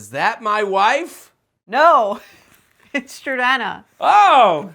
Is that my wife? No, it's Jordana. Oh!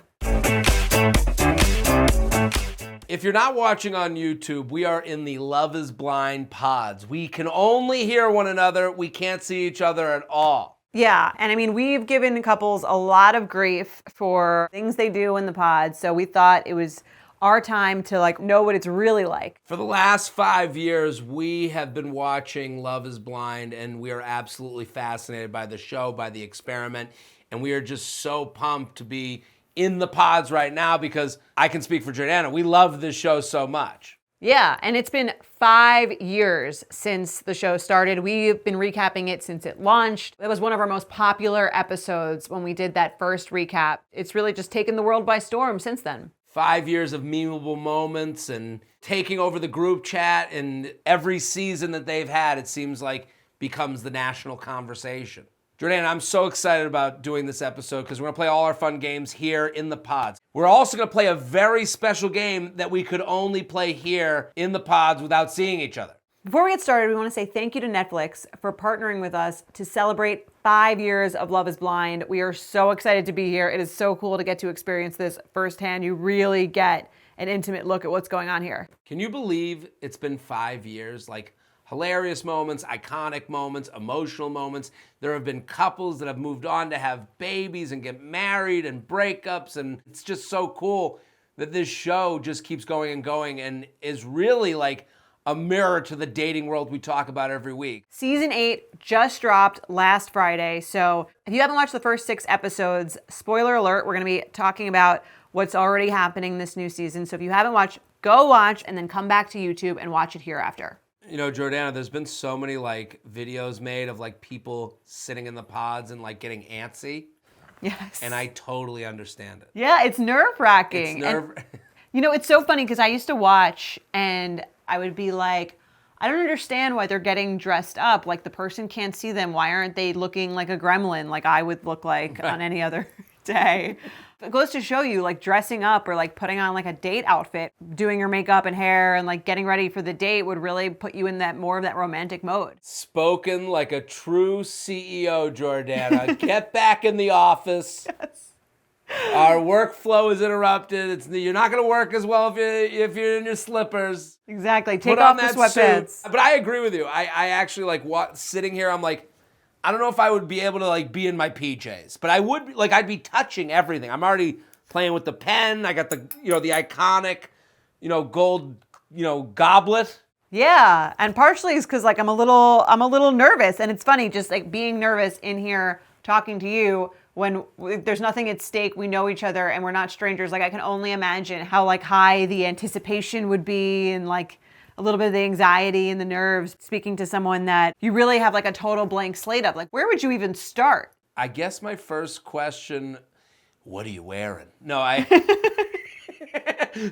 If you're not watching on YouTube, we are in the Love is Blind pods. We can only hear one another. We can't see each other at all. Yeah, and I mean, we've given couples a lot of grief for things they do in the pods, so we thought it was our time to know what it's really like. For the last 5 years, we have been watching Love is Blind, and we are absolutely fascinated by the show, by the experiment, and we are just so pumped to be in the pods right now because I can speak for Jordana. We love this show so much. Yeah, and it's been 5 years since the show started. We've been recapping it since it launched. It was one of our most popular episodes when we did that first recap. It's really just taken the world by storm since then. 5 years of memeable moments and taking over the group chat, and every season that they've had, it seems like becomes the national conversation. Jordana, I'm so excited about doing this episode because we're going to play all our fun games here in the pods. We're also going to play a very special game that we could only play here in the pods without seeing each other. Before we get started, we want to say thank you to Netflix for partnering with us to celebrate 5 years of Love is Blind. We are so excited to be here. It is so cool to get to experience this firsthand. You really get an intimate look at what's going on here. Can you believe it's been 5 years? Hilarious moments, iconic moments, emotional moments. There have been couples that have moved on to have babies and get married and breakups, and it's just so cool that this show just keeps going and is really a mirror to the dating world we talk about every week. Season 8 just dropped last Friday, so if you haven't watched the first 6 episodes, spoiler alert, we're going to be talking about what's already happening this new season. So if you haven't watched, go watch and then come back to YouTube and watch it hereafter. You know, Jordana, there's been so many videos made of people sitting in the pods and getting antsy. Yes. And I totally understand it. Yeah, it's nerve-wracking. It's so funny because I used to watch and I would be like, I don't understand why they're getting dressed up. The person can't see them. Why aren't they looking like a gremlin like I would look like on any other day? It goes to show you dressing up or putting on a date outfit, doing your makeup and hair and getting ready for the date would really put you in more of that romantic mode. Spoken like a true CEO, Jordana. Get back in the office. Yes. Our workflow is interrupted. You're not going to work as well if you're in your slippers. Exactly. Take off the sweatpants. But I agree with you. I actually sitting here, I'm I don't know if I would be able to be in my PJs, but I would be, I'd be touching everything. I'm already playing with the pen. I got the the iconic gold goblet. Yeah, and partially is because I'm a little nervous, and it's funny just being nervous in here talking to you when there's nothing at stake. We know each other and we're not strangers. I can only imagine how high the anticipation would be and a little bit of the anxiety and the nerves speaking to someone that you really have a total blank slate of. Where would you even start? I guess my first question, what are you wearing? No,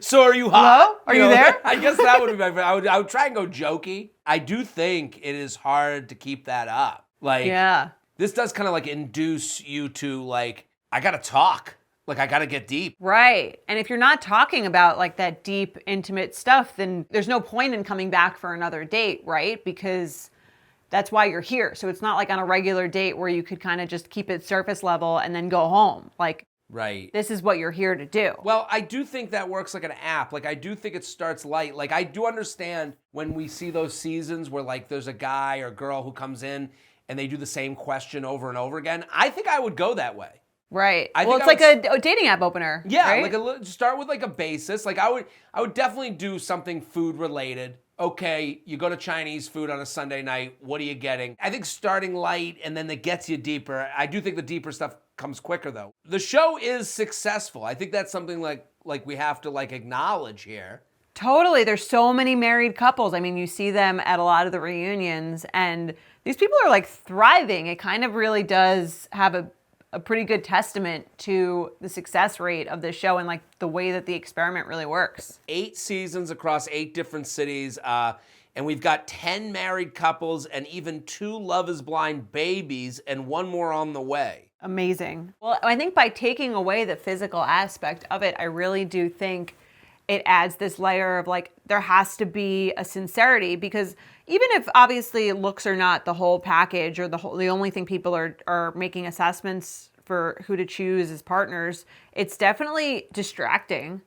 So are you hot? Hello? Are you there? I guess that would be I would try and go jokey. I do think it is hard to keep that up. Yeah. This does kind of induce you to I gotta talk. I gotta get deep. Right. And if you're not talking about that deep, intimate stuff, then there's no point in coming back for another date, right? Because that's why you're here. So it's not on a regular date where you could kind of just keep it surface level and then go home. Right. This is what you're here to do. Well, I do think that works like an app. I do think it starts light. I do understand when we see those seasons where there's a guy or girl who comes in and they do the same question over and over again. I think I would go that way. Right. Well, it's a dating app opener. Yeah, right? Start with a basis. I would definitely do something food related. Okay, you go to Chinese food on a Sunday night. What are you getting? I think starting light and then it gets you deeper. I do think the deeper stuff comes quicker though. The show is successful. I think that's something we have to acknowledge here. Totally. There's so many married couples. You see them at a lot of the reunions and these people are thriving. It kind of really does have a pretty good testament to the success rate of this show and the way that the experiment really works. 8 seasons across 8 different cities, and we've got 10 married couples and even 2 Love is Blind babies and 1 more on the way. Amazing. Well, I think by taking away the physical aspect of it, I really do think it adds this layer of like, there has to be a sincerity, because even if obviously looks are not the whole package or the only thing people are making assessments for who to choose as partners, it's definitely distracting.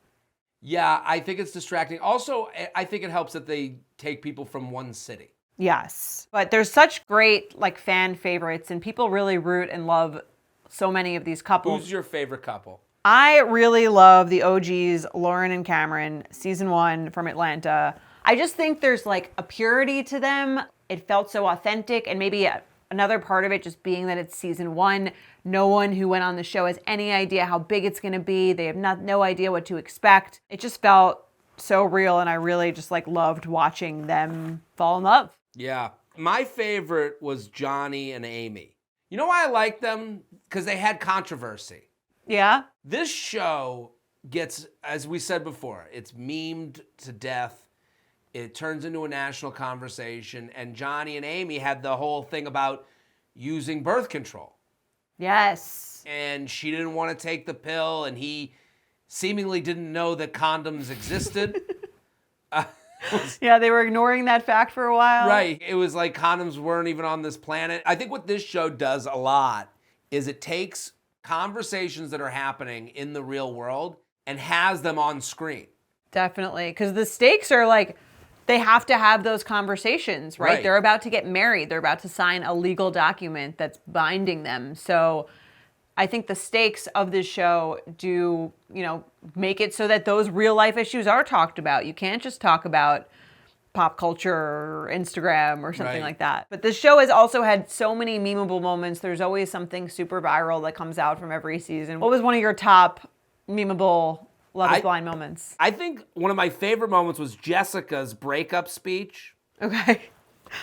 Yeah, I think it's distracting. Also, I think it helps that they take people from one city. Yes. But there's such great like fan favorites, and people really root and love so many of these couples. Who's your favorite couple? I really love the OGs, Lauren and Cameron, season 1 from Atlanta. I just think there's like a purity to them. It felt so authentic, and maybe another part of it just being that it's season 1. No one who went on the show has any idea how big it's going to be. They have no idea what to expect. It just felt so real, and I really just like loved watching them fall in love. Yeah. My favorite was Johnny and Amy. You know why I like them? Because they had controversy. Yeah? This show gets, as we said before, it's memed to death. It turns into a national conversation. And Johnny and Amy had the whole thing about using birth control. Yes. And she didn't want to take the pill, and he seemingly didn't know that condoms existed. Yeah, they were ignoring that fact for a while. Right. It was like condoms weren't even on this planet. I think what this show does a lot is it takes conversations that are happening in the real world and has them on screen. Definitely. Because the stakes are like, they have to have those conversations, right? They're about to get married. They're about to sign a legal document that's binding them. So I think the stakes of this show do, make it so that those real life issues are talked about. You can't just talk about pop culture or Instagram or something like that. But this show has also had so many memeable moments. There's always something super viral that comes out from every season. What was one of your top memeable Love is Blind moments? I think one of my favorite moments was Jessica's breakup speech. Okay.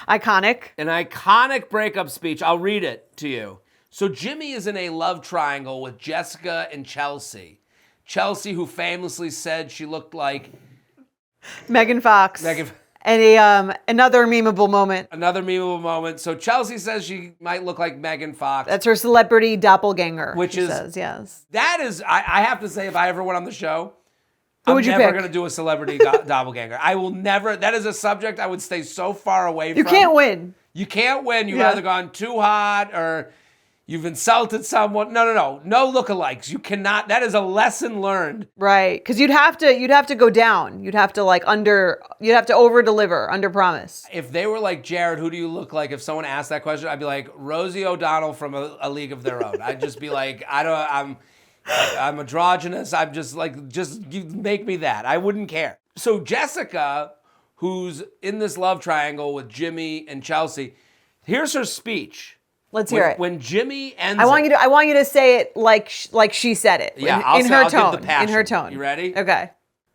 Iconic. An iconic breakup speech. I'll read it to you. So Jimmy is in a love triangle with Jessica and Chelsea. Chelsea, who famously said she looked like Megan Fox. And another memeable moment. Another memeable moment. So Chelsea says she might look like Megan Fox. That's her celebrity doppelganger. Which is, says, yes. That is, I have to say, if I ever went on the show, Who I'm would you never pick? going to do a celebrity doppelganger. I will never, that is a subject I would stay so far away from. You can't win. You can't win. You've either gone too hot or you've insulted someone. No lookalikes. You cannot. That is a lesson learned. Right, because you'd have to go down. You'd have to over deliver, under promise. If they were like, Jared, who do you look like? If someone asked that question, I'd be like, Rosie O'Donnell from a League of Their Own. I'd just be like, I'm androgynous. I'm just you make me that. I wouldn't care. So Jessica, who's in this love triangle with Jimmy and Chelsea, here's her speech. Let's hear it. When Jimmy ends, I want you to say it like she said it. Yeah, in her tone. Give the passion. In her tone. You ready? Okay.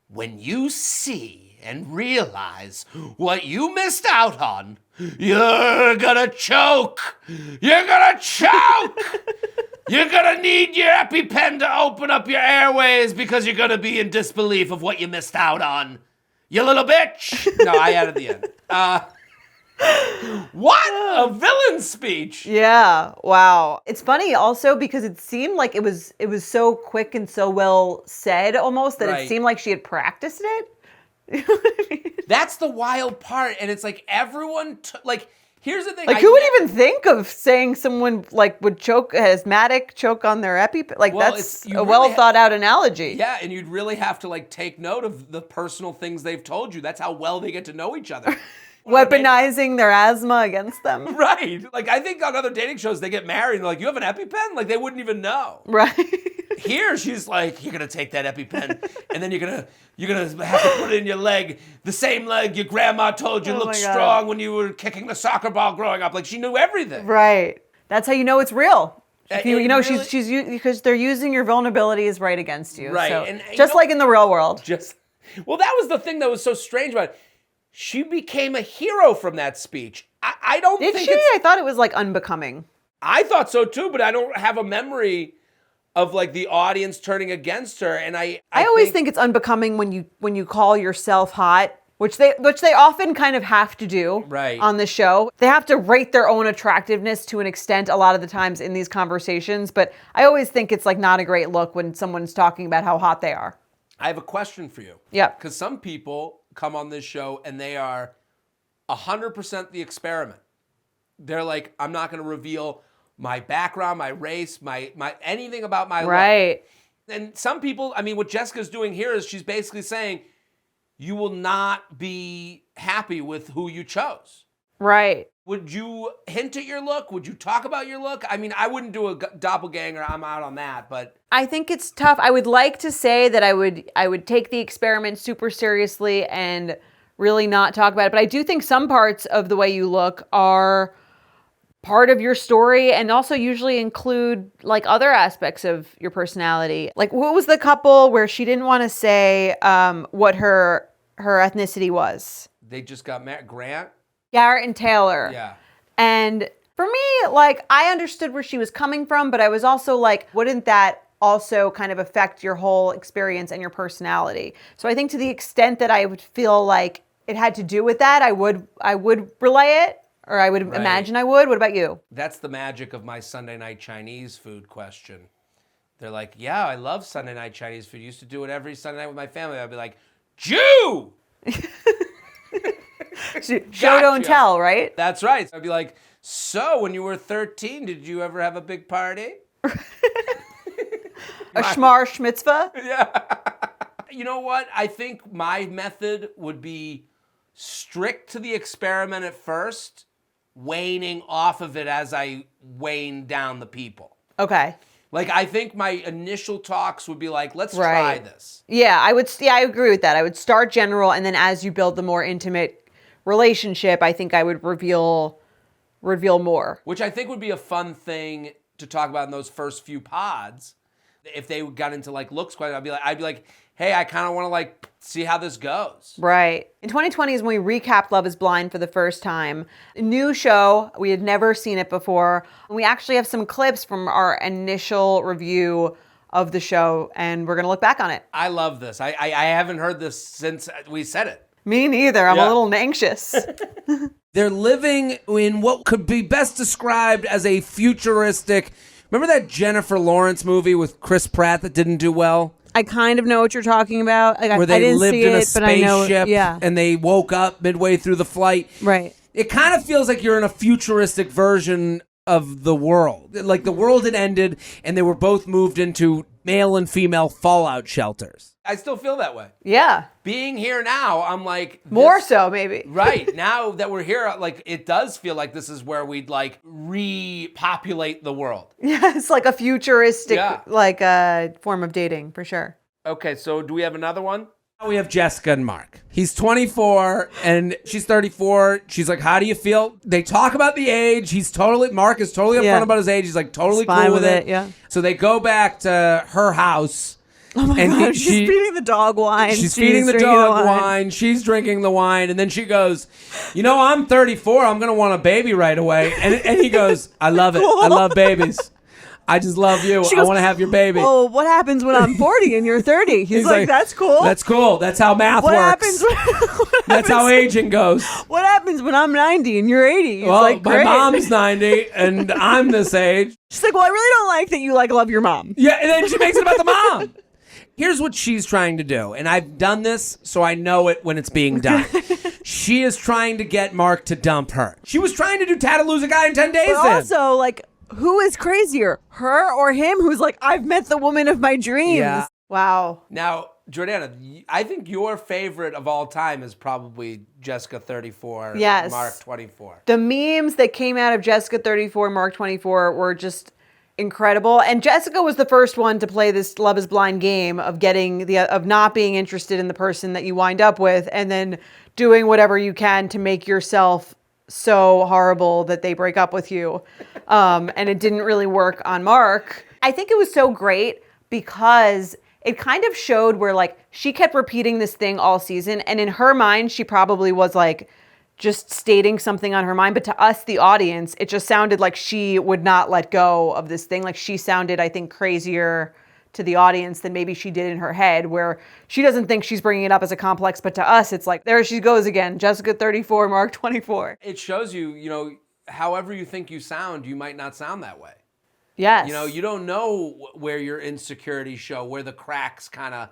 When you see and realize what you missed out on, you're gonna choke. You're gonna choke. You're gonna need your EpiPen to open up your airways because you're gonna be in disbelief of what you missed out on. You little bitch. No, I added the end. What a villain speech. Yeah. Wow. It's funny also because it seemed like it was so quick and so well said almost that it seemed like she had practiced it. You know what I mean? That's the wild part, and it's like everyone here's the thing. Like, who would even think of saying someone like would asthmatic choke on their EpiPen? Like, that's a well thought out analogy. Yeah, and you'd really have to take note of the personal things they've told you. That's how well they get to know each other. Weaponizing their asthma against them. Right. I think on other dating shows they get married and they're like, you have an EpiPen? They wouldn't even know. Right. Here she's like, you're gonna take that EpiPen and then you're gonna have to put it in your leg, the same leg your grandma told you looked strong when you were kicking the soccer ball growing up. She knew everything. Right. That's how you know it's real. Really, she's because they're using your vulnerabilities right against you. Right. So, and just like in the real world. Well, that was the thing that was so strange about it. She became a hero from that speech. I don't think Did she? I thought it was unbecoming. I thought so too, but I don't have a memory of the audience turning against her. And I always think it's unbecoming when you call yourself hot, which they often kind of have to do on the show. They have to rate their own attractiveness to an extent a lot of the times in these conversations. But I always think it's not a great look when someone's talking about how hot they are. I have a question for you. Yeah. Because some people come on this show and they are 100% the experiment. They're like, I'm not going to reveal my background, my race, my anything about my life. Right. And some people, I mean, what Jessica's doing here is she's basically saying, you will not be happy with who you chose. Right. Would you hint at your look? Would you talk about your look? I mean, I wouldn't do a doppelganger. I'm out on that, but I think it's tough. I would like to say that I would take the experiment super seriously and really not talk about it. But I do think some parts of the way you look are part of your story and also usually include like other aspects of your personality. Like what was the couple where she didn't want to say what her ethnicity was? they just got married. Grant? Garrett and Taylor. Yeah. And for me, like, I understood where she was coming from, but I was also like, wouldn't that also kind of affect your whole experience and your personality? So I think to the extent that I would feel like it had to do with that, I would relay it, or I would imagine I would. What about you? That's the magic of my Sunday night Chinese food question. They're like, yeah, I love Sunday night Chinese food. Used to do it every Sunday night with my family. I'd be like, Jew! Show, don't tell, right? That's right. I'd be like, so when you were 13, did you ever have a big party? A shmar schmitzvah? Yeah. You know what? I think my method would be strict to the experiment at first, waning off of it as I wane down the people. Okay. Like, I think my initial talks would be like, let's try this. Yeah, I agree with that. I would start general, and then as you build the more intimate relationship, I think I would reveal more. Which I think would be a fun thing to talk about in those first few pods. If they got into like looks question, I'd be like, hey, I kind of want to like see how this goes. Right. In 2020 is when we recapped Love is Blind for the first time. A new show. We had never seen it before. We actually have some clips from our initial review of the show, and we're going to look back on it. I love this. I haven't heard this since we said it. Me neither. I'm a little anxious. They're living in what could be best described as a futuristic. Remember that Jennifer Lawrence movie with Chris Pratt that didn't do well? I kind of know what you're talking about. Like, where they I didn't lived see in a it, but I know, spaceship and they woke up midway through the flight. Right. It kind of feels like you're in a futuristic version of the world. Like the world had ended and they were both moved into male and female fallout shelters. I still feel that way. Yeah. Being here now, I'm like... More so, maybe. Right. Now that we're here, like, it does feel like this is where we'd, like, repopulate the world. Yeah, it's like a futuristic, form of dating, for sure. Okay, so do we have another one? We have Jessica and Mark. He's 24 and she's 34. She's like, how do you feel? They talk about the age. Mark is totally upfront about his age. He's like totally cool with it. Yeah. So they go back to her house. Oh my God, she's feeding the dog wine. She's feeding the dog wine. She's drinking the wine. And then she goes, I'm 34. I'm going to want a baby right away. And he goes, I love it. I love babies. I just love you. I want to have your baby. Oh, what happens when I'm 40 and you're 30? He's like, that's cool. That's cool. That's how math works. That's how aging goes. What happens when I'm 90 and you're 80? He's like, my mom's 90 and I'm this age. She's like, well, I really don't like that you love your mom. Yeah, and then she makes it about the mom. Here's what she's trying to do, and I've done this, so I know it when it's being done. She is trying to get Mark to dump her. She was trying to do Tattaloosa Guy in 10 days but also, who is crazier, her or him who's like, I've met the woman of my dreams? Yeah. Wow. Now, Jordana, I think your favorite of all time is probably Jessica 34, yes. Mark 24. The memes that came out of Jessica 34, Mark 24 were just incredible. And Jessica was the first one to play this Love is Blind game of of not being interested in the person that you wind up with and then doing whatever you can to make yourself so horrible that they break up with you. And it didn't really work on Mark. I think it was so great because it kind of showed where she kept repeating this thing all season. And in her mind, she probably was just stating something on her mind. But to us, the audience, it just sounded like she would not let go of this thing. Like she sounded, I think, crazier to the audience than maybe she did in her head, where she doesn't think she's bringing it up as a complex. But to us, it's like, there she goes again. Jessica 34, Mark 24. It shows you, however you think you sound, you might not sound that way. Yes. You don't know where your insecurities show, where the cracks kind of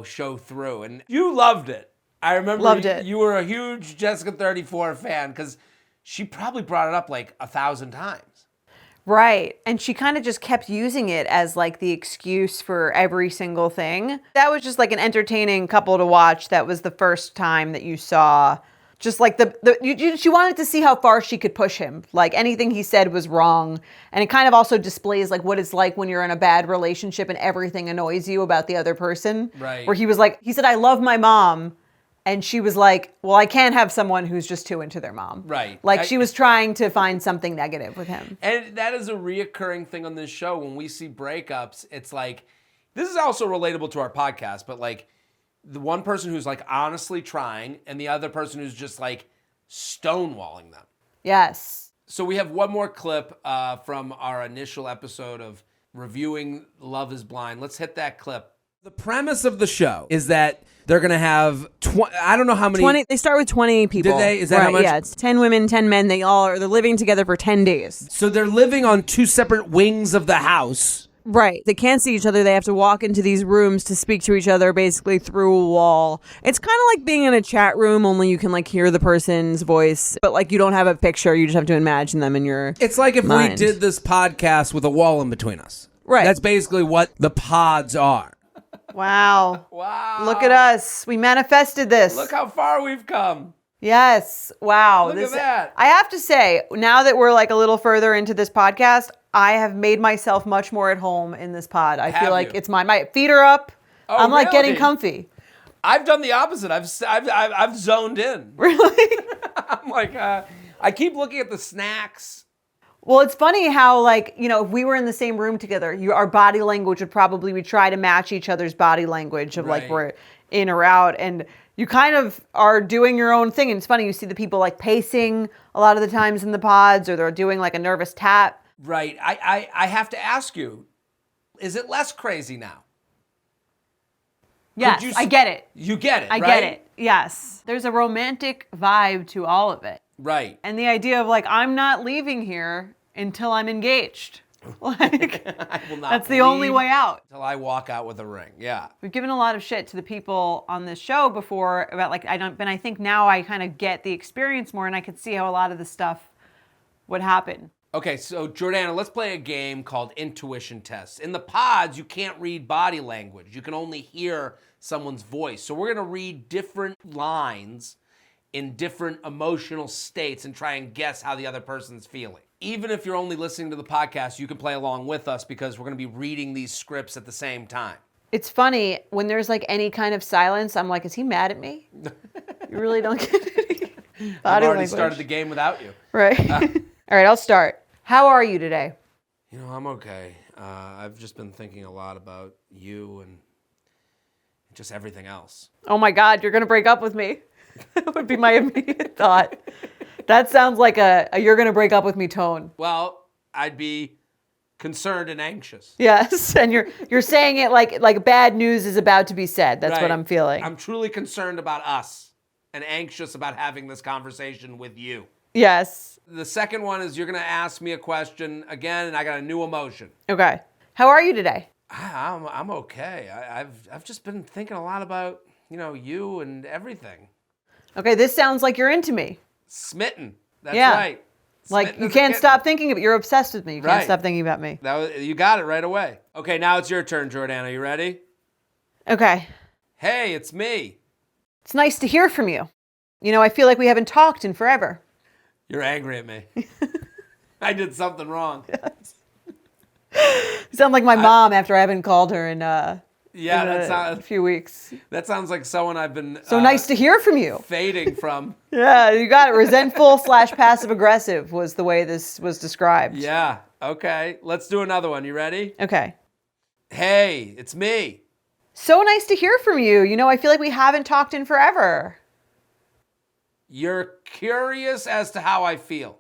show through. And you loved it. I remember Loved it. You were a huge Jessica 34 fan because she probably brought it up like 1,000 times. Right. And she kind of just kept using it as like the excuse for every single thing. That was just like an entertaining couple to watch. That was the first time that you saw just like she wanted to see how far she could push him. Like anything he said was wrong. And it kind of also displays like what it's like when you're in a bad relationship and everything annoys you about the other person. Right. Where he said, I love my mom. And she was like, well, I can't have someone who's just too into their mom. Right. Like she was trying to find something negative with him. And that is a reoccurring thing on this show. When we see breakups, it's like, this is also relatable to our podcast, but like the one person who's like honestly trying and the other person who's just like stonewalling them. Yes. So we have one more clip from our initial episode of reviewing Love is Blind. Let's hit that clip. The premise of the show is that they're going to have, I don't know how many. 20. They start with 20 people. Did they? Is that how much? Yeah, it's 10 women, 10 men. They're living together for 10 days. So they're living on two separate wings of the house. Right. They can't see each other. They have to walk into these rooms to speak to each other basically through a wall. It's kind of like being in a chat room, only you can like hear the person's voice, but like you don't have a picture. You just have to imagine them in your It's like if mind. we did this podcast with a wall in between us. Right. That's basically what the pods are. Wow. Wow. Look at us. We manifested this. Look how far we've come. Yes. Wow. Look at that. I have to say, now that we're like a little further into this podcast, I have made myself much more at home in this pod. I Have feel like you? it's my feet are up. Oh, I'm like really? getting comfy. I've done the opposite. I've zoned in. Really? I'm like, I keep looking at the snacks. Well, it's funny how, like, if we were in the same room together, our body language we'd try to match each other's body language of like Right. we're in or out. And you kind of are doing your own thing. And it's funny, you see the people like pacing a lot of the times in the pods, or they're doing like a nervous tap. Right. I have to ask you, is it less crazy now? Yes, I get it. You get it, I right? get it. Yes. There's a romantic vibe to all of it. Right. And the idea of like, I'm not leaving here until I'm engaged. Like, I will not that's the only leave way out. Until I walk out with a ring. Yeah. We've given a lot of shit to the people on this show before about like, but I think now I kind of get the experience more and I could see how a lot of the stuff would happen. Okay, so Jordana, let's play a game called Intuition Test. In the pods, you can't read body language. You can only hear someone's voice. So we're going to read different lines in different emotional states and try and guess how the other person's feeling. Even if you're only listening to the podcast, you can play along with us because we're going to be reading these scripts at the same time. It's funny, when there's like any kind of silence, I'm like, is he mad at me? You really don't get any I've body already language. started the game without you. Right. All right, I'll start. How are you today? I'm okay. I've just been thinking a lot about you and just everything else. Oh my God, you're going to break up with me. That would be my immediate thought. That sounds like a you're going to break up with me tone. Well, I'd be concerned and anxious. Yes, and you're saying it like bad news is about to be said. That's what Right. I'm feeling. I'm truly concerned about us and anxious about having this conversation with you. Yes. The second one is you're going to ask me a question again, and I got a new emotion. Okay. How are you today? I'm okay. I've just been thinking a lot about, you and everything. Okay, this sounds like you're into me. Smitten. That's Yeah. right. Like Smitten you as a can't kitten. stop thinking of it. You're obsessed with me. You can't Right. stop thinking about me. You got it right away. Okay, now it's your turn, Jordana. You ready? Okay. Hey, it's me. It's nice to hear from you. I feel like we haven't talked in forever. You're angry at me. I did something wrong. You sound like my mom after I haven't called her in Yeah, a few weeks. that sounds like someone I've been So nice to hear from you. fading from. Yeah, you got it. Resentful / passive aggressive was the way this was described. Yeah. Okay. Let's do another one. You ready? Okay. Hey, it's me. So nice to hear from you. I feel like we haven't talked in forever. You're curious as to how I feel.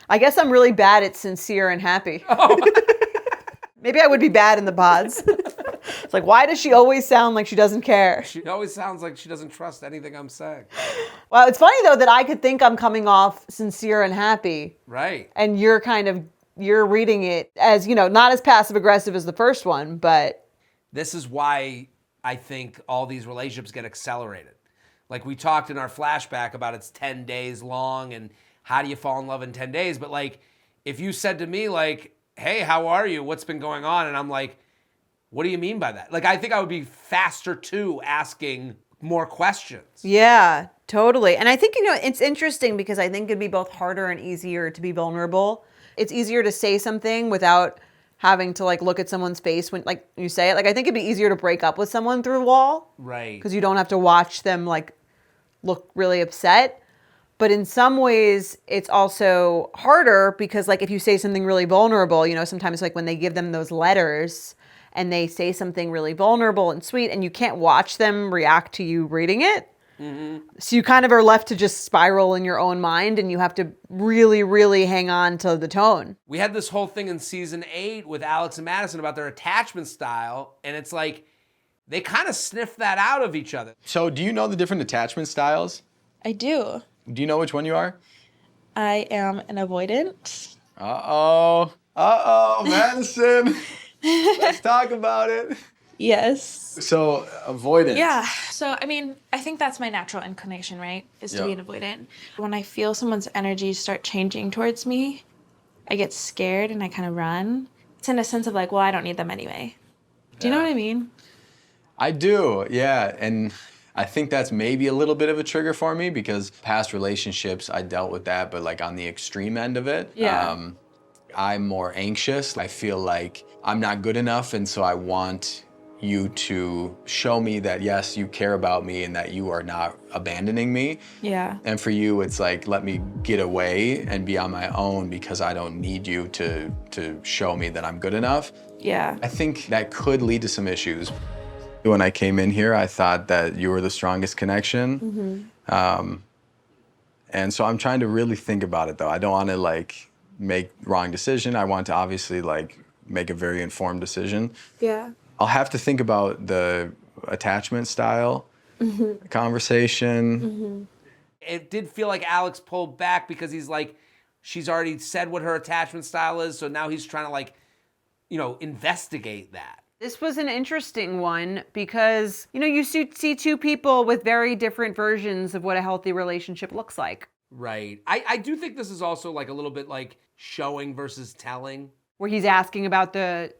I guess I'm really bad at sincere and happy. Maybe I would be bad in the pods. It's like, why does she always sound like she doesn't care? She always sounds like she doesn't trust anything I'm saying. Well, it's funny though that I could think I'm coming off sincere and happy, Right. and you're reading it as, not as passive aggressive as the first one, but This is why I think all these relationships get accelerated. Like we talked in our flashback about it's 10 days long and how do you fall in love in 10 days? But like, if you said to me like, hey, how are you? What's been going on? And I'm like, what do you mean by that? Like, I think I would be faster too asking more questions. Yeah, totally. And I think, it's interesting because I think it'd be both harder and easier to be vulnerable. It's easier to say something without having to like look at someone's face when like you say it. Like I think it'd be easier to break up with someone through a wall. Right. Because you don't have to watch them like look really upset. But in some ways it's also harder because like if you say something really vulnerable, sometimes like when they give them those letters and they say something really vulnerable and sweet and you can't watch them react to you reading it. Mm-hmm. So you kind of are left to just spiral in your own mind and you have to really, really hang on to the tone. We had this whole thing in season 8 with Alex and Madison about their attachment style, and it's like they kind of sniff that out of each other. So do you know the different attachment styles? I do. Do you know which one you are? I am an avoidant. Uh-oh, Madison. Let's talk about it. Yes. So, avoidance. Yeah. So, I mean, I think that's my natural inclination, right? Is to be an avoidant. When I feel someone's energy start changing towards me, I get scared and I kind of run. It's in a sense of like, well, I don't need them anyway. Do you know what I mean? I do, yeah. And I think that's maybe a little bit of a trigger for me because past relationships, I dealt with that, but like on the extreme end of it. Yeah. I'm more anxious. I feel like I'm not good enough, and so I want you to show me that, yes, you care about me and that you are not abandoning me. Yeah. And for you, it's like, let me get away and be on my own because I don't need you to show me that I'm good enough. Yeah. I think that could lead to some issues. When I came in here, I thought that you were the strongest connection. Mm-hmm. And so I'm trying to really think about it, though. I don't want to like make wrong decision. I want to obviously like make a very informed decision. Yeah. I'll have to think about the attachment style conversation. Mm-hmm. It did feel like Alex pulled back because he's like, she's already said what her attachment style is, so now he's trying to like, investigate that. This was an interesting one because, you see two people with very different versions of what a healthy relationship looks like. Right. I do think this is also like a little bit like showing versus telling. Where he's asking about the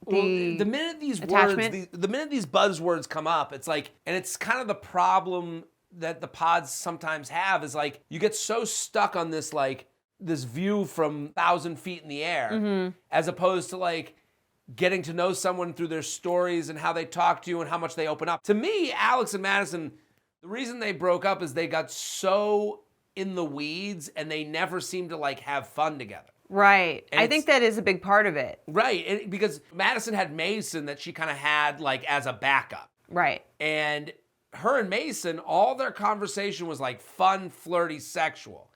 minute these attachment. words, the minute these buzzwords come up, it's like, and it's kind of the problem that the pods sometimes have is like, you get so stuck on this like, this view from 1,000 feet in the air, as opposed to like, getting to know someone through their stories and how they talk to you and how much they open up. To me, Alex and Madison, the reason they broke up is they got so in the weeds and they never seemed to like have fun together. Right. I think that is a big part of it. Right. Because Madison had Mason that she kind of had like as a backup. Right. And her and Mason, all their conversation was like fun, flirty, sexual.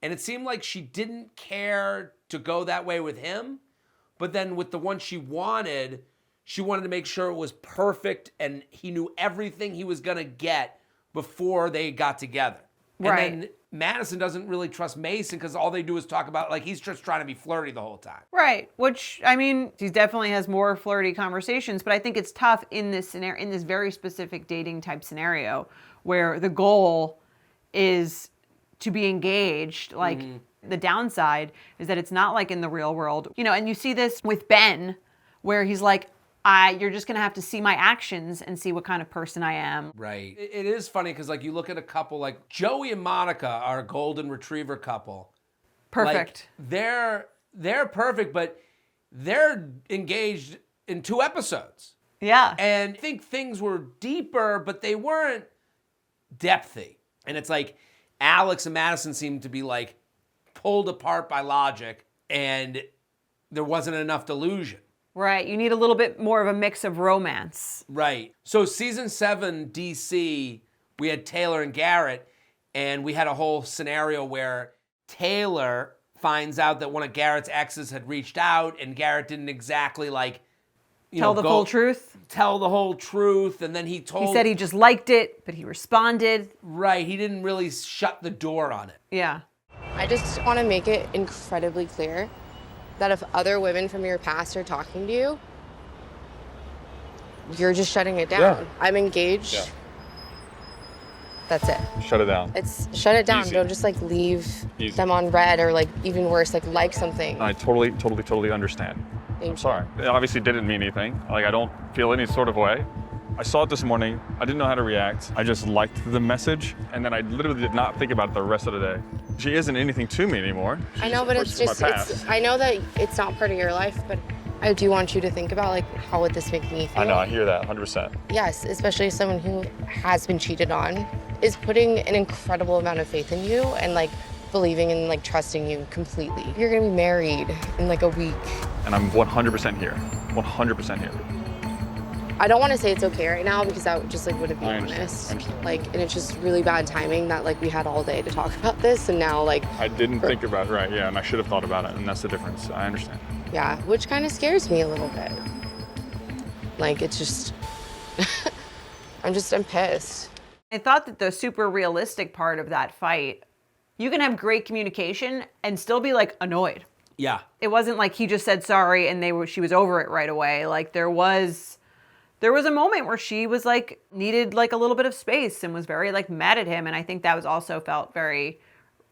And it seemed like she didn't care to go that way with him. But then with the one she wanted to make sure it was perfect and he knew everything he was going to get before they got together. Right. And then Madison doesn't really trust Mason because all they do is talk about, like, he's just trying to be flirty the whole time. Right. Which, I mean, he definitely has more flirty conversations, but I think it's tough in this scenario, in this very specific dating type scenario where the goal is to be engaged, like, the downside is that it's not like in the real world, and you see this with Ben, where he's like, you're just going to have to see my actions and see what kind of person I am. Right. It is funny because, like, you look at a couple like Joey and Monica, our golden retriever couple. Perfect. Like, they're perfect, but they're engaged in 2 episodes. Yeah. And I think things were deeper, but they weren't depthy. And it's like Alex and Madison seemed to be like pulled apart by logic and there wasn't enough delusion. Right. You need a little bit more of a mix of romance. Right. So season 7 DC, we had Taylor and Garrett, and we had a whole scenario where Taylor finds out that one of Garrett's exes had reached out and Garrett didn't exactly Tell the full truth. Tell the whole truth. And then he said he just liked it, but he responded. Right. He didn't really shut the door on it. Yeah. I just want to make it incredibly clear that if other women from your past are talking to you, you're just shutting it down. Yeah. I'm engaged. Yeah. That's it. Shut it down. It's shut it down. Easy. Don't just like leave Easy. them on red or like even worse, like something. I totally understand. I'm sorry. It obviously didn't mean anything. Like, I don't feel any sort of way. I saw it this morning. I didn't know how to react. I just liked the message, and then I literally did not think about it the rest of the day. She isn't anything to me anymore. I know, but it's just, I know that it's not part of your life, but I do want you to think about like, how would this make me feel? I know, I hear that 100%. Yes, especially as someone who has been cheated on, is putting an incredible amount of faith in you and like believing and like trusting you completely. You're gonna be married in like a week. And I'm 100% here. 100% here. I don't want to say it's okay right now because that just like wouldn't be I honest. understand. Like, and it's just really bad timing that like we had all day to talk about this, and now like I didn't think about it, right, yeah, and I should have thought about it, and that's the difference. I understand. yeah, which kind of scares me a little bit. Like it's just, I'm pissed. I thought that the super realistic part of that fight, you can have great communication and still be like annoyed. Yeah. It wasn't like he just said sorry and she was over it right away. Like there was a moment where she was like needed like a little bit of space and was very like mad at him, and I think that was also felt very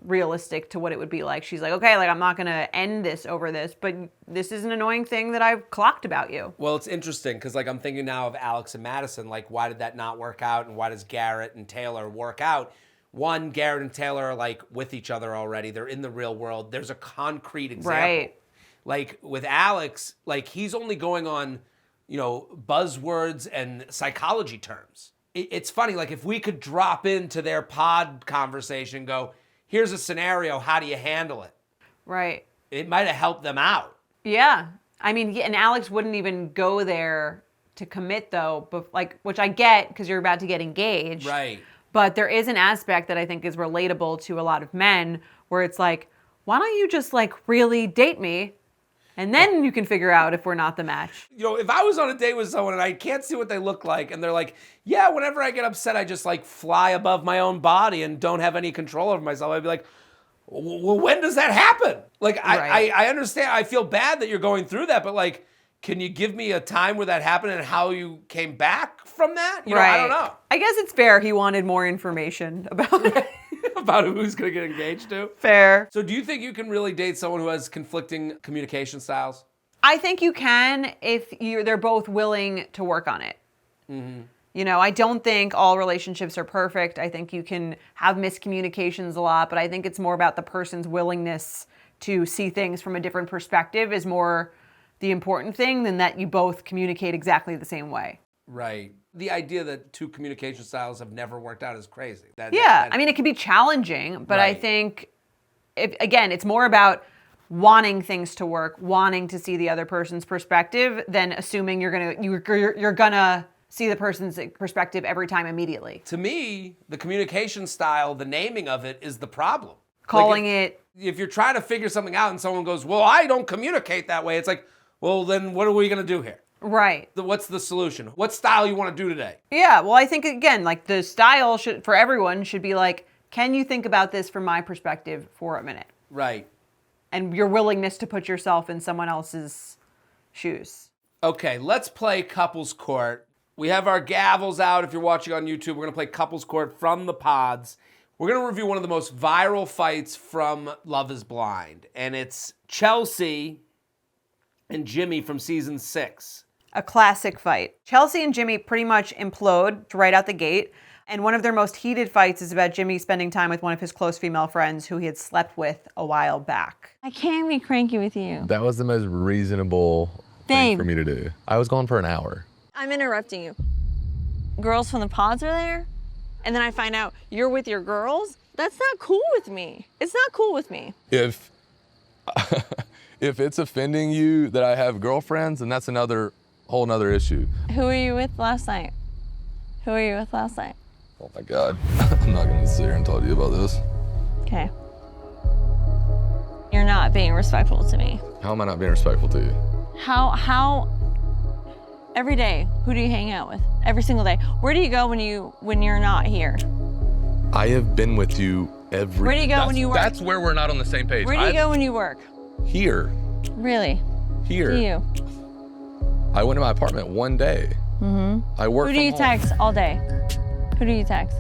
realistic to what it would be like. She's like, okay, like I'm not gonna end this over this, but this is an annoying thing that I've clocked about you. Well, it's interesting because like I'm thinking now of Alex and Madison. Like, why did that not work out, and why does Garrett and Taylor work out? One, Garrett and Taylor are like with each other already. They're in the real world. There's a concrete example. Right. Like with Alex, like he's only going on, you know, buzzwords and psychology terms. It's funny, like if we could drop into their pod conversation and go, here's a scenario, how do you handle it? Right. It might have helped them out. Yeah. I mean, and Alex wouldn't even go there to commit though, but like, which I get because you're about to get engaged. Right. But there is an aspect that I think is relatable to a lot of men where it's like, why don't you just like really date me? And then you can figure out if we're not the match. You know, if I was on a date with someone and I can't see what they look like and they're like, yeah, whenever I get upset, I just like fly above my own body and don't have any control over myself, I'd be like, well, when does that happen? Like, Right. I understand. I feel bad that you're going through that, but like, can you give me a time where that happened and how you came back from that? You know, I don't know. I guess it's fair he wanted more information about it. About who's going to get engaged to. Fair. So do you think you can really date someone who has conflicting communication styles? I think you can if they're both willing to work on it. Mm-hmm. You know, I don't think all relationships are perfect. I think you can have miscommunications a lot, but I think it's more about the person's willingness to see things from a different perspective is more the important thing than that you both communicate exactly the same way. Right. The idea that two communication styles have never worked out is crazy. I mean, it can be challenging, but I Right. think, again, it's more about wanting things to work, wanting to see the other person's perspective than assuming you're gonna see the person's perspective every time immediately. To me, the communication style, the naming of it is the problem. Calling Like if you're trying to figure something out and someone goes, well, I don't communicate that way, it's like, well, then what are we going to do here? Right. What's the solution? What style you want to do today? Yeah, well, I think, again, like the style for everyone should be like, can you think about this from my perspective for a minute? Right. And your willingness to put yourself in someone else's shoes. Okay, let's play Couples Court. We have our gavels out. If you're watching on YouTube, we're going to play Couples Court from the pods. We're going to review one of the most viral fights from Love is Blind. And it's Chelsea and Jimmy from season 6. A classic fight. Chelsea and Jimmy pretty much implode right out the gate. And one of their most heated fights is about Jimmy spending time with one of his close female friends who he had slept with a while back. I can't be cranky with you. That was the most reasonable thing for me to do. I was gone for an hour. I'm interrupting you. Girls from the pods are there, and then I find out you're with your girls? That's not cool with me. It's not cool with me. If it's offending you that I have girlfriends, then that's whole nother issue. Who were you with last night? Who were you with last night? Oh my God. I'm not gonna sit here and talk to you about this. Okay. You're not being respectful to me. How am I not being respectful to you? How every day, who do you hang out with? Every single day. Where do you go when you're not here? I have been with you every... Where do you go when you work? That's where we're not on the same page. Where do you go when you work? Here. Really? Here. Do you? I went to my apartment one day. I work Who from do you home. text all day? Who do you text?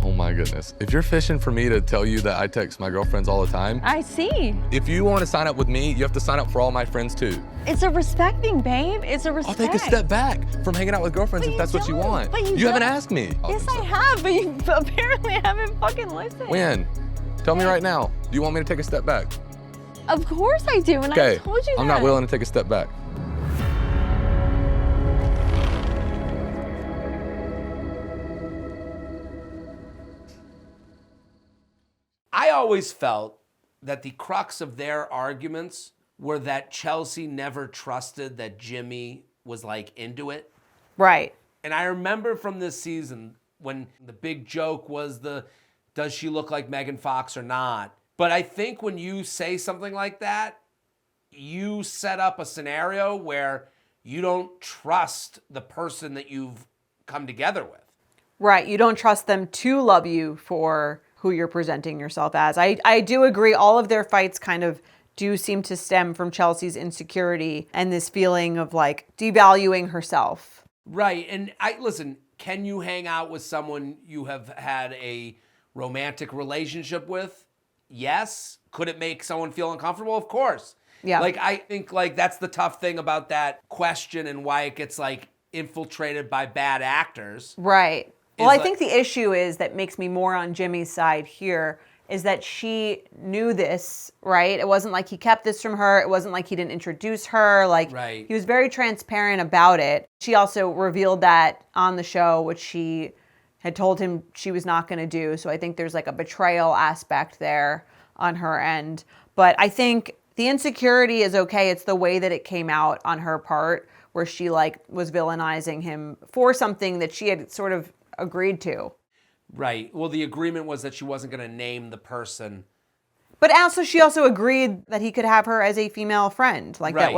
Oh my goodness. If you're fishing for me to tell you that I text my girlfriends all the time, I see. if you want to sign up with me, you have to sign up for all my friends too. It's a respect thing, babe. It's a respect. I'll take a step back from hanging out with girlfriends But if that's what you don't. want. But you haven't don't. asked me. Yes, I have, but you apparently haven't fucking listened. When? Tell me right now. Do you want me to take a step back? Of course I do, and Okay. I told you that. I'm not willing to take a step back. I always felt that the crux of their arguments were that Chelsea never trusted that Jimmy was like into it. Right. And I remember from this season when the big joke was does she look like Megan Fox or not? But I think when you say something like that, you set up a scenario where you don't trust the person that you've come together with. Right. You don't trust them to love you for who you're presenting yourself as. I do agree. All of their fights kind of do seem to stem from Chelsea's insecurity and this feeling of like devaluing herself. Right. And listen, can you hang out with someone you have had a romantic relationship with? Yes. Could it make someone feel uncomfortable? Of course. Yeah. Like, I think like that's the tough thing about that question and why it gets like infiltrated by bad actors. Right. Well, I like- think the issue is that makes me more on Jimmy's side here is that she knew this, right? It wasn't like he kept this from her. It wasn't like he didn't introduce her. Like, Right. he was very transparent about it. She also revealed that on the show, which she had told him she was not going to do. So I think there's like a betrayal aspect there on her end. But I think the insecurity is okay. It's the way that it came out on her part where she like was villainizing him for something that she had sort of agreed to. Right. Well, the agreement was that she wasn't going to name the person. But also, she also agreed that he could have her as a female friend. Like Right.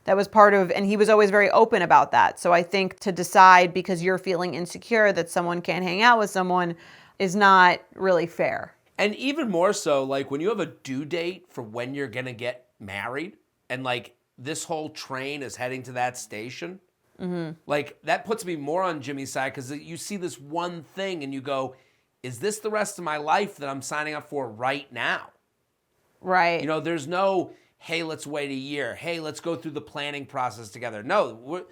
that was part of, and he was always very open about that. So I think to decide because you're feeling insecure that someone can't hang out with someone is not really fair. And even more so, like when you have a due date for when you're going to get married and like this whole train is heading to that station, like that puts me more on Jimmy's side because you see this one thing and you go, is this the rest of my life that I'm signing up for right now? Right. You know, there's no, hey, let's wait a year. Hey, let's go through the planning process together. No, we're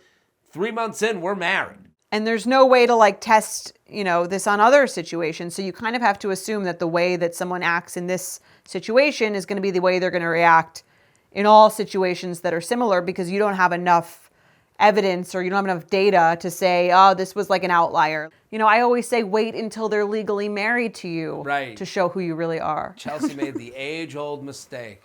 3 months in, we're married. And there's no way to like test, this on other situations. So you kind of have to assume that the way that someone acts in this situation is going to be the way they're going to react in all situations that are similar because you don't have enough evidence or you don't have enough data to say, oh, this was like an outlier. I always say wait until they're legally married to you Right. to show who you really are. Chelsea made the age-old mistake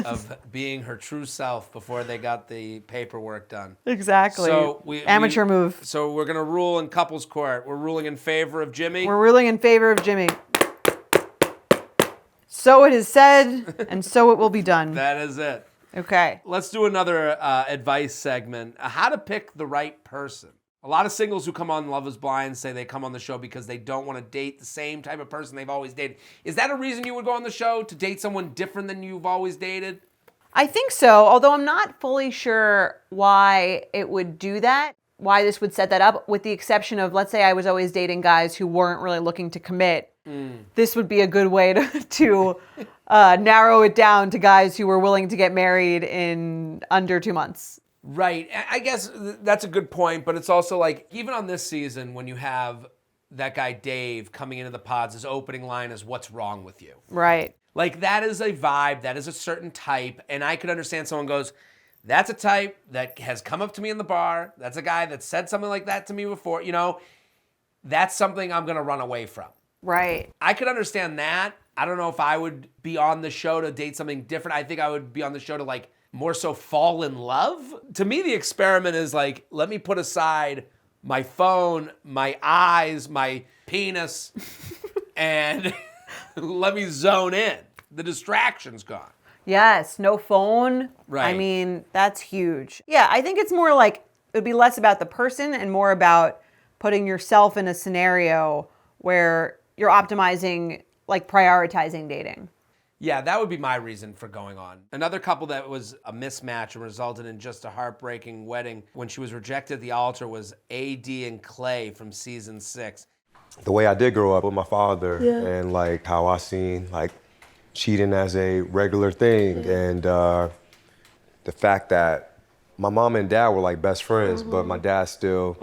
of being her true self before they got the paperwork done. Exactly. So Amateur move. So we're going to rule in couples court. We're ruling in favor of Jimmy. We're ruling in favor of Jimmy. So it is said, and so it will be done. That is it. Okay. Let's do another advice segment. How to pick the right person. A lot of singles who come on Love is Blind say they come on the show because they don't want to date the same type of person they've always dated. Is that a reason you would go on the show, to date someone different than you've always dated? I think so, although I'm not fully sure why it would do that, why this would set that up, with the exception of, let's say I was always dating guys who weren't really looking to commit. This would be a good way to narrow it down to guys who were willing to get married in under 2 months. Right. I guess that's a good point, but it's also like, even on this season, when you have that guy Dave coming into the pods, his opening line is, "What's wrong with you?" Right. Like, that is a vibe, that is a certain type, and I could understand someone goes, that's a type that has come up to me in the bar, that's a guy that said something like that to me before, that's something I'm going to run away from. Right. I could understand that. I don't know if I would be on the show to date something different. I think I would be on the show to like more so fall in love. To me, the experiment is like, let me put aside my phone, my eyes, my penis, and let me zone in. The distraction's gone. Yes, no phone. Right. I mean, that's huge. Yeah, I think it's more like, it would be less about the person and more about putting yourself in a scenario where you're optimizing, like prioritizing dating. Yeah, that would be my reason for going on. Another couple that was a mismatch and resulted in just a heartbreaking wedding when she was rejected at the altar was AD and Clay from season 6. The way I did grow up with my father and like how I seen like cheating as a regular thing and the fact that my mom and dad were like best friends, but my dad still,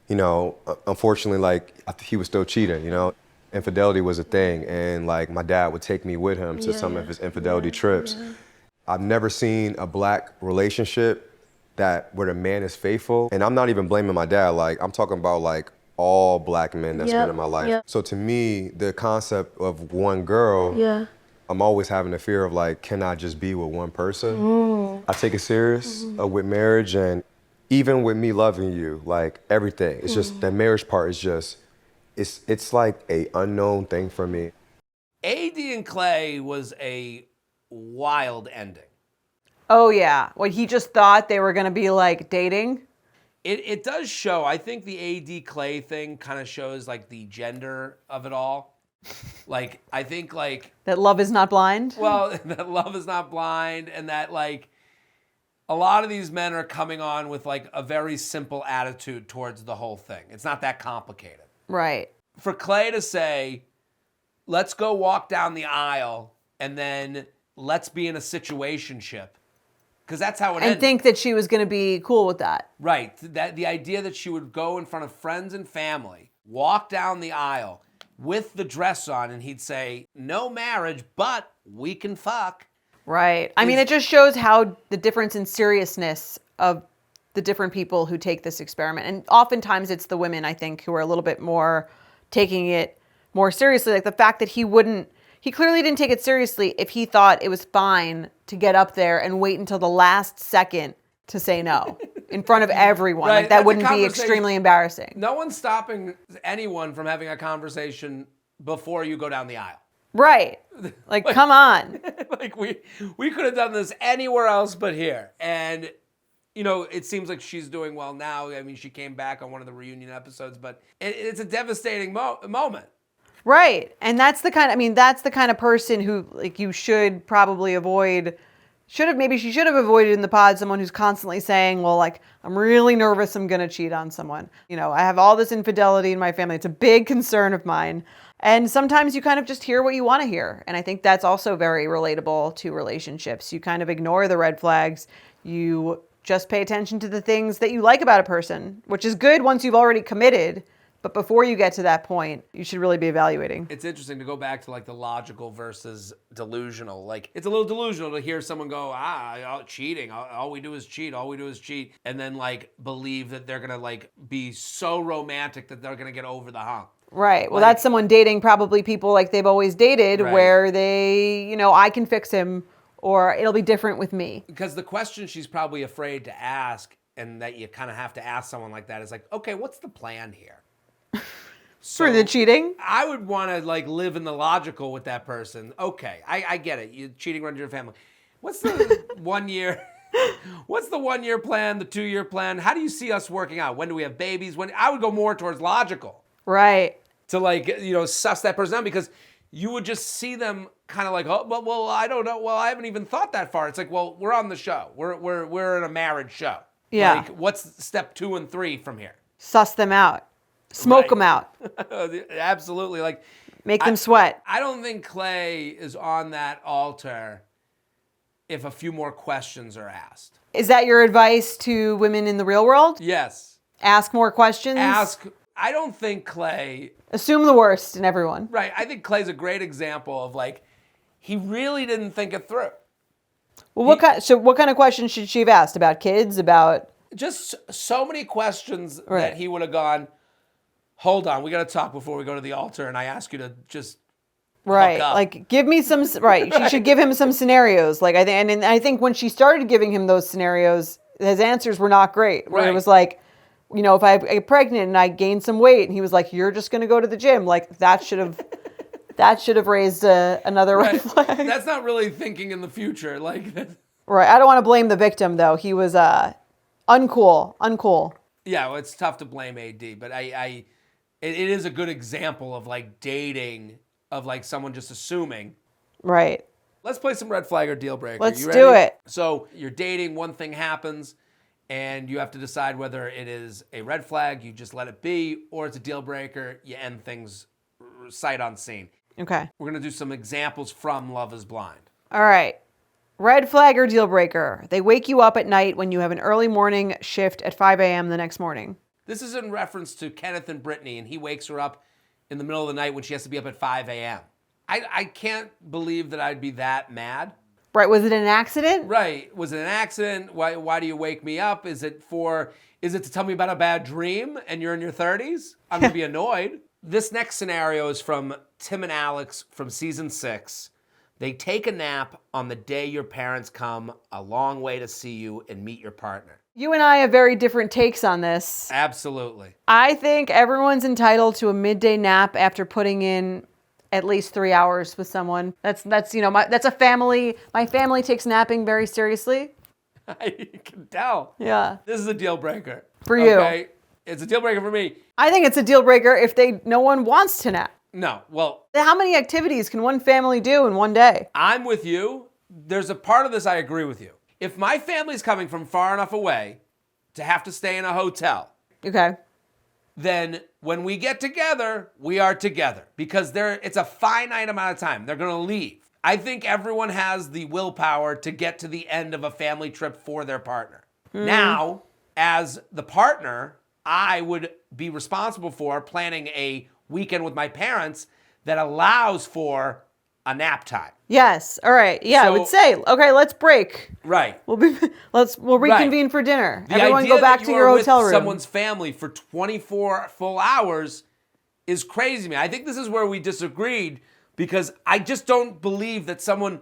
you know, unfortunately, like he was still cheating, you know. Infidelity was a thing, and like my dad would take me with him to some of his infidelity trips. I've never seen a black relationship where the man is faithful, and I'm not even blaming my dad. Like I'm talking about like all black men that's been in my life. So to me, the concept of one girl, I'm always having the fear of like, can I just be with one person? I take it serious with marriage, and even with me loving you, like everything. It's just the marriage part is just, it's like a unknown thing for me. AD and Clay was a wild ending. Oh yeah, well he just thought they were gonna be like dating. It does show. I think the AD Clay thing kind of shows like the gender of it all. Like I think like That love is not blind. well that love is not blind, and that like a lot of these men are coming on with like a very simple attitude towards the whole thing. It's not that complicated. Right. For Clay to say, let's go walk down the aisle and then let's be in a situationship. Because that's how it ended. And think that she was going to be cool with that. Right. That the idea that she would go in front of friends and family, walk down the aisle with the dress on, and he'd say, no marriage, but we can fuck. Right. I mean, it just shows how the difference in seriousness of the different people who take this experiment. And oftentimes it's the women, I think, who are a little bit more taking it more seriously. Like the fact that he clearly didn't take it seriously if he thought it was fine to get up there and wait until the last second to say no in front of everyone. Right, Like that that's a wouldn't be conversation. extremely embarrassing. No one's stopping anyone from having a conversation before you go down the aisle. Right. Like, come on. Like we could have done this anywhere else but here. And you know, it seems like she's doing well now. I mean, she came back on one of the reunion episodes, but it's a devastating moment. Right. And that's the kind of person who like you should probably avoid. Maybe she should have avoided in the pod someone who's constantly saying, well, like, I'm really nervous I'm going to cheat on someone. You know, I have all this infidelity in my family. It's a big concern of mine. And sometimes you kind of just hear what you want to hear. And I think that's also very relatable to relationships. You kind of ignore the red flags. You just pay attention to the things that you like about a person, which is good once you've already committed. But before you get to that point, you should really be evaluating. It's interesting to go back to like the logical versus delusional. Like it's a little delusional to hear someone go, cheating. All we do is cheat. All we do is cheat. And then like believe that they're going to like be so romantic that they're going to get over the hump. Right. Well, that's someone dating probably people like they've always dated where they, you know, I can fix him or it'll be different with me. Because the question she's probably afraid to ask and that you kind of have to ask someone like that is like, okay, what's the plan here? For the cheating? I would want to like live in the logical with that person. Okay, I get it. You cheating runs your family. What's the 1 year? What's the 1 year plan? The 2 year plan? How do you see us working out? When do we have babies? When I would go more towards logical. Right. To like suss that person out because you would just see them kind of like, oh well I don't know. Well, I haven't even thought that far. It's like, well, we're on the show. We're in a marriage show. Yeah. Like, what's step 2 and 3 from here? Suss them out. Smoke them out. Absolutely. Like make them sweat. I don't think Clay is on that altar if a few more questions are asked. Is that your advice to women in the real world? Yes. Ask more questions? I don't think Clay... Assume the worst in everyone. Right. I think Clay's a great example of like, he really didn't think it through. Well, what kind of questions should she have asked? About kids? About... Just so many questions that he would have gone... Hold on, we got to talk before we go to the altar, and I ask you to just hook up. Like give me some. Right, she should give him some scenarios. Like I think when she started giving him those scenarios, his answers were not great. Where it was like, you know, if I get pregnant and I gain some weight, and he was like, "You're just going to go to the gym." Like that should have raised another red flag. That's not really thinking in the future. Like, right. I don't want to blame the victim though. He was uncool. Yeah, well, it's tough to blame AD, but it is a good example of like dating, of like someone just assuming. Right. Let's play some red flag or deal breaker. Let's You do ready? it. So you're dating, one thing happens, and you have to decide whether it is a red flag, you just let it be, or it's a deal breaker, you end things sight unseen. Okay. We're going to do some examples from Love is Blind. All right. Red flag or deal breaker. They wake you up at night when you have an early morning shift at 5 a.m. the next morning. This is in reference to Kenneth and Brittany, and he wakes her up in the middle of the night when she has to be up at 5 a.m. I can't believe that I'd be that mad. Right. Was it an accident? Right. Was it an accident? Why do you wake me up? Is it to tell me about a bad dream and you're in your 30s? I'm going to be annoyed. This next scenario is from Tim and Alex from season 6. They take a nap on the day your parents come a long way to see you and meet your partner. You and I have very different takes on this. Absolutely. I think everyone's entitled to a midday nap after putting in at least 3 hours with someone. That's that's a family. My family takes napping very seriously. You can tell. Yeah. This is a deal breaker. For you. Okay? It's a deal breaker for me. I think it's a deal breaker if no one wants to nap. No, well, How many activities can one family do in one day? I'm with you. There's a part of this I agree with you. If my family's coming from far enough away to have to stay in a hotel, Okay. then when we get together, we are together because it's a finite amount of time. They're going to leave. I think everyone has the willpower to get to the end of a family trip for their partner. Now, as the partner, I would be responsible for planning a weekend with my parents that allows for a nap time. Yes. All right. Yeah, I would say, okay, let's break. Right. We'll reconvene for dinner. The Everyone idea go back that to you your are hotel with room. someone's family for 24 full hours is crazy to me. I think this is where we disagreed because I just don't believe that someone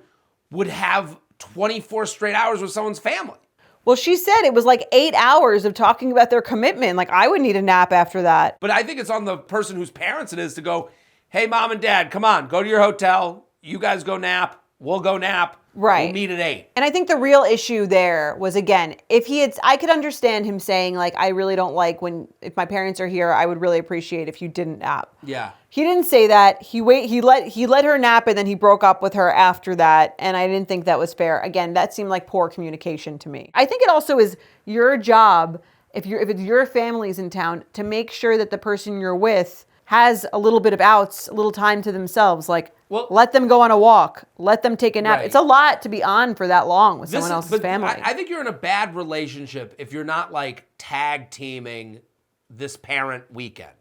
would have 24 straight hours with someone's family. Well, she said it was like 8 hours of talking about their commitment. Like, I would need a nap after that. But I think it's on the person whose parents it is to go, hey, mom and dad, come on, go to your hotel. You guys go nap. We'll go nap. Right. We'll meet at 8. And I think the real issue there was, again, I could understand him saying, like, I really don't like if my parents are here, I would really appreciate if you didn't nap. Yeah. He didn't say that. He let her nap and then he broke up with her after that. And I didn't think that was fair. Again, that seemed like poor communication to me. I think it also is your job, if it's your family's in town, to make sure that the person you're with has a little bit of outs, a little time to themselves. Like, let them go on a walk. Let them take a nap. Right. It's a lot to be on for that long with someone else's family. I think you're in a bad relationship if you're not like tag teaming this parent weekend.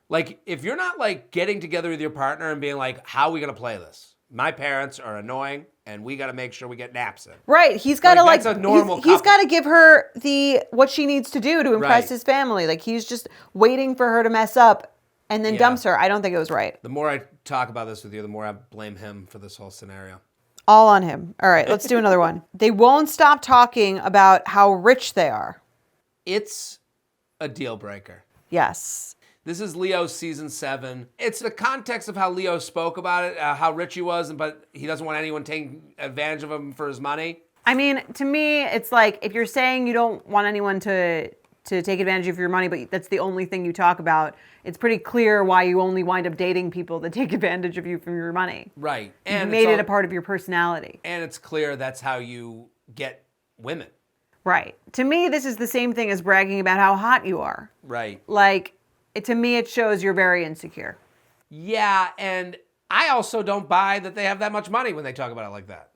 Like, if you're not like getting together with your partner and being like, how are we going to play this? My parents are annoying and we got to make sure we get naps in. Right. He's got to that's a normal he's couple. got to give her what she needs to do to impress Right. his family. Like, he's just waiting for her to mess up and then Yeah. dumps her. I don't think it was right. The more I talk about this with you, the more I blame him for this whole scenario. All on him. All right, let's do another one. They won't stop talking about how rich they are. It's a deal breaker. Yes. This is Leo season 7. It's the context of how Leo spoke about it, how rich he was, but he doesn't want anyone taking advantage of him for his money. I mean, to me, it's like if you're saying you don't want anyone to take advantage of your money, but that's the only thing you talk about, it's pretty clear why you only wind up dating people that take advantage of you from your money. Right. And And you made it a part of your personality. And it's clear that's how you get women. Right. To me, this is the same thing as bragging about how hot you are. Right. Like, to me, it shows you're very insecure. Yeah, and I also don't buy that they have that much money when they talk about it like that.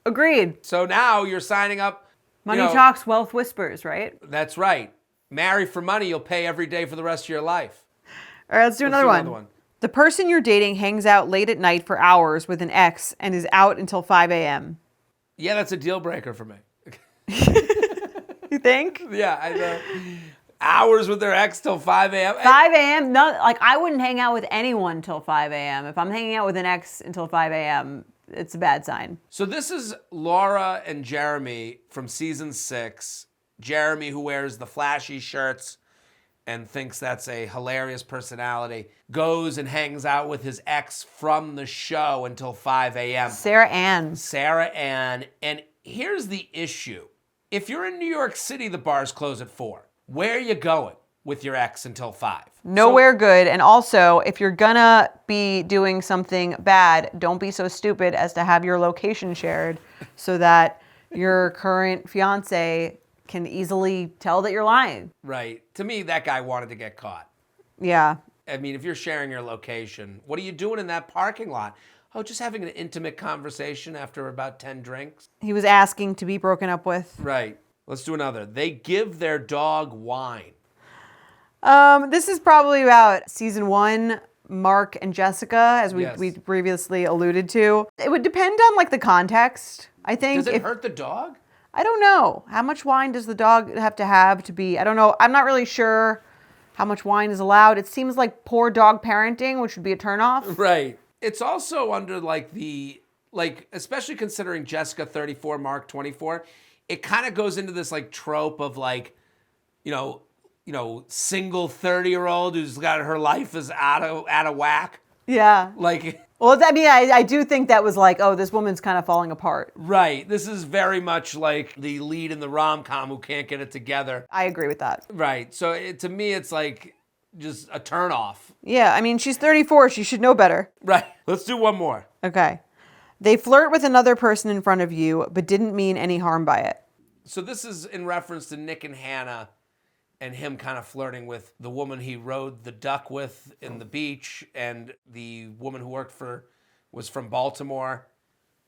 Agreed. So now you're signing up. Money talks, wealth whispers, right? That's right. Marry for money, you'll pay every day for the rest of your life. All right, let's do another one. The person you're dating hangs out late at night for hours with an ex and is out until 5 a.m. Yeah, that's a deal breaker for me. You think? Yeah, I know. Hours with their ex till 5 a.m. 5 a.m.? No, like I wouldn't hang out with anyone till 5 a.m. If I'm hanging out with an ex until 5 a.m., it's a bad sign. So this is Laura and Jeremy from season 6. Jeremy, who wears the flashy shirts and thinks that's a hilarious personality, goes and hangs out with his ex from the show until 5 a.m. Sarah Ann. And here's the issue. If you're in New York City, the bars close at 4. Where are you going? with your ex until 5. Nowhere good. And also, if you're gonna be doing something bad, don't be so stupid as to have your location shared so that your current fiance can easily tell that you're lying. Right. To me, that guy wanted to get caught. Yeah. I mean, if you're sharing your location, what are you doing in that parking lot? Oh, just having an intimate conversation after about 10 drinks. He was asking to be broken up with. Right. Let's do another. They give their dog wine. This is probably about season 1, Mark and Jessica, as we previously alluded to. It would depend on like the context, I think. Does it hurt the dog? I don't know. How much wine does the dog have to be? I don't know. I'm not really sure how much wine is allowed. It seems like poor dog parenting, which would be a turnoff. Right. It's also under especially considering Jessica 34, Mark 24, it kind of goes into this like trope of like, single 30-year-old who's got her life is out of whack. Yeah. Like, well, I mean, I do think that was like, oh, this woman's kind of falling apart. Right. This is very much like the lead in the rom-com who can't get it together. I agree with that. Right. So to me, it's like just a turnoff. Yeah. I mean, she's 34. She should know better. Right. Let's do one more. Okay. They flirt with another person in front of you, but didn't mean any harm by it. So this is in reference to Nick and Hannah and him kind of flirting with the woman he rode the duck with in the beach and the woman who was from Baltimore.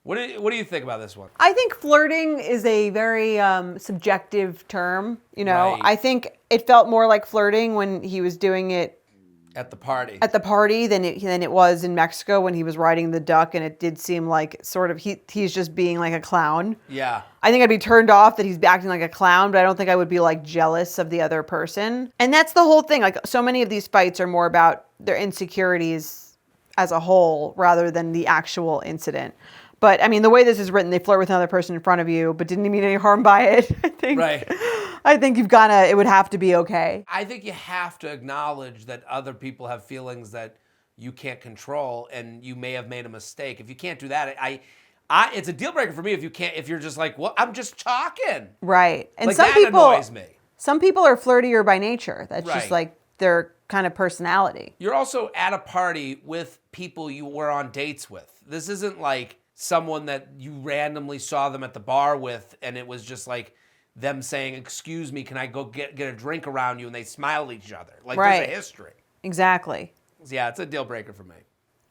What do you think about this one? I think flirting is a very subjective term. Right. I think it felt more like flirting when he was doing it at the party. Than it was in Mexico when he was riding the duck, and it did seem like sort of he's just being like a clown. Yeah. I think I'd be turned off that he's acting like a clown, but I don't think I would be like jealous of the other person. And that's the whole thing. Like so many of these fights are more about their insecurities as a whole rather than the actual incident. But I mean, the way this is written, they flirt with another person in front of you, but didn't mean any harm by it. I think it would have to be okay. I think you have to acknowledge that other people have feelings that you can't control, and you may have made a mistake. If you can't do that, it's a deal breaker for me if you're just like, well, I'm just talking. Right. And like, some that people annoys me. Some people are flirtier by nature. That's just like their kind of personality. You're also at a party with people you were on dates with. This isn't like someone that you randomly saw them at the bar with, and it was just like them saying, excuse me, can I go get a drink around you? And they smile at each other. Like there's a history. Exactly. Yeah, it's a deal breaker for me.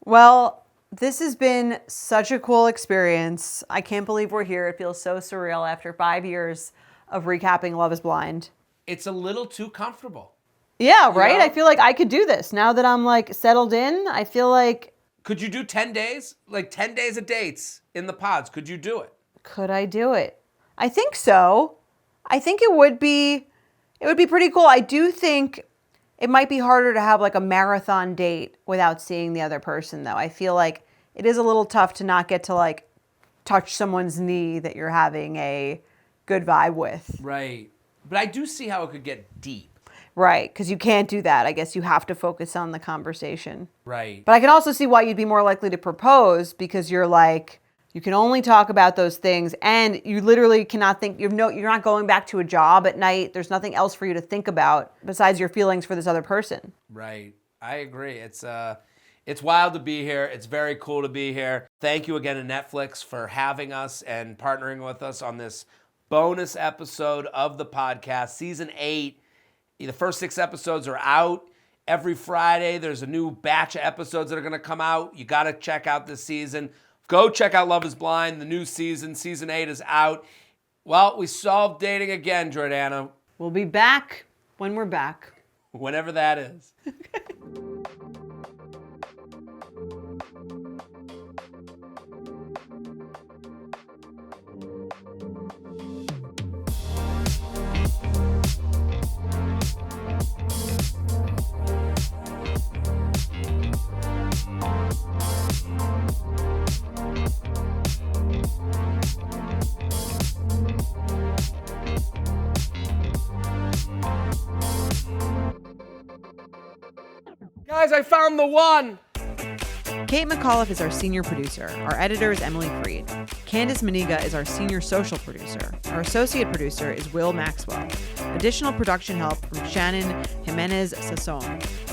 Well, this has been such a cool experience. I can't believe we're here. It feels so surreal after 5 years of recapping Love is Blind. It's a little too comfortable. Yeah, right? I feel like I could do this. Now that I'm like settled in, I feel like... Could you do 10 days? Like 10 days of dates in the pods. Could you do it? Could I do it? I think so. I think it would be pretty cool. I do think it might be harder to have like a marathon date without seeing the other person though. I feel like it is a little tough to not get to like touch someone's knee that you're having a good vibe with. Right. But I do see how it could get deep. Right, because you can't do that. I guess you have to focus on the conversation. Right. But I can also see why you'd be more likely to propose because you're like, you can only talk about those things and you literally cannot think, you're not going back to a job at night. There's nothing else for you to think about besides your feelings for this other person. Right. I agree. It's wild to be here. It's very cool to be here. Thank you again to Netflix for having us and partnering with us on this bonus episode of the podcast, season 8. The first 6 episodes are out. Every Friday, there's a new batch of episodes that are going to come out. You got to check out this season. Go check out Love is Blind, the new season. Season 8 is out. Well, we solved dating again, Jordana. We'll be back when we're back. Whenever that is. Guys, I found the one! Kate McAuliffe is our senior producer. Our editor is Emily Freed. Candace Maniga is our senior social producer. Our associate producer is Will Maxwell. Additional production help from Shannon Jimenez Sasson.